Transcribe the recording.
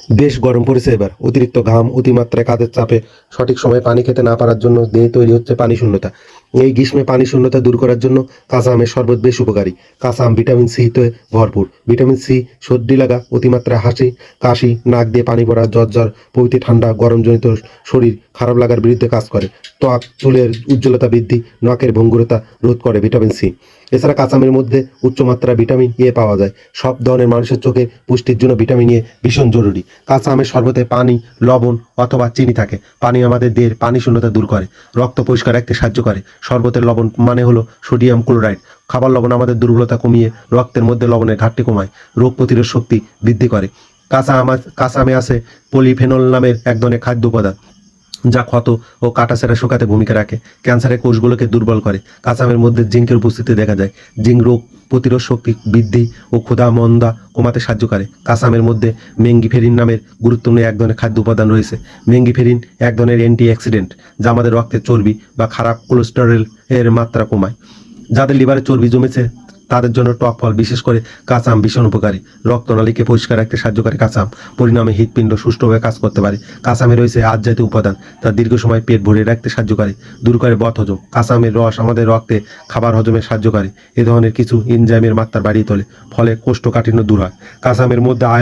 বেশ গরম পড়েছে এবার। অতিরিক্ত ঘাম, অতিমাত্রায় কাজের চাপে সঠিক সময়ে পানি খেতে না পারার জন্য দেহে তৈরি হচ্ছে পানি শূন্যতা। এই গ্রীষ্মে পানি শূন্যতা দূর করার জন্য কাঁচা আমের শরবত বেশ উপকারী। কাঁচা আম ভিটামিন সিতে ভরপুর। ভিটামিন সি সর্দি লাগা, অতিমাত্রায় হাসি, কাশি, নাক দিয়ে পানি পড়া, জ্বর, প্রভৃতি ঠান্ডা গরমজনিত শরীর খারাপ লাগার বিরুদ্ধে কাজ করে। ত্বক, চুলের উজ্জ্বলতা বৃদ্ধি, নাকের ভঙ্গুরতা রোধ করে ভিটামিন সি। এছাড়া কাঁচা আমের মধ্যে উচ্চমাত্রা ভিটামিন এ পাওয়া যায়। সব ধরনের মানুষের চোখে পুষ্টির জন্য ভিটামিন এ ভীষণ জরুরি। কাঁচা আমের শরবতে পানি, লবণ অথবা চিনি থাকে। পানি আমাদের দেহের পানি শূন্যতা দূর করে, রক্ত পরিষ্কার রাখতে সাহায্য করে। শরবতের লবণ মানে হলো সোডিয়াম ক্লোরাইড। খাবার লবণ আমাদের দুর্বলতা কমিয়ে রক্তের মধ্যে লবণের ঘাটতি কমায়, রোগ প্রতিরোধ শক্তি বৃদ্ধি করে। কাঁচা আমে আছে পলিফেনল নামের এক ধরনের খাদ্য উপাদান, যা ক্ষত ও কাটাছেঁড়া শুকাতে ভূমিকা রাখে, ক্যান্সারের কোষগুলোকে দুর্বল করে। কাঁচা আমের মধ্যে জিঙ্কের উপস্থিতি দেখা যায়। জিঙ্ক রোগ প্রতিরোধ শক্তি বৃদ্ধি ও ক্ষুধা মন্দা কমাতে সাহায্য করে। কাঁচা আমের মধ্যে মেঙ্গিফেরিন নামের গুরুত্বপূর্ণ এক ধরনের খাদ্য উপাদান রয়েছে। মেঙ্গিফেরিন এক ধরনের অ্যান্টি অক্সিডেন্ট, যা আমাদের রক্তের চর্বি বা খারাপ কোলেস্টেরল এর মাত্রা কমায়। যাদের লিভারে চর্বি জমেছে তাদের জন্য টক ফল, বিশেষ করে কাঁচা আম ভীষণ উপকারী। রক্তনালীকে পরিষ্কার রাখতে সাহায্য করে কাঁচা আম। পরিণামে হৃৎপিণ্ড সুষ্ঠুভাবে কাজ করতে পারে। কাঁচা আমে রয়েছে আঁশ জাতীয় উপাদান, যা দীর্ঘ সময় পেট ভরে রাখতে সাহায্য করে, দূর করে বদহজম। কাঁচা আমের রস আমাদের রক্তে খাবার হজমে সাহায্য করে। এ ধরনের কিছু এনজাইমের মাত্রা বাড়িয়ে তোলে, ফলে কোষ্ঠকাঠিন্য দূর হয়। কাঁচা আমের মধ্যে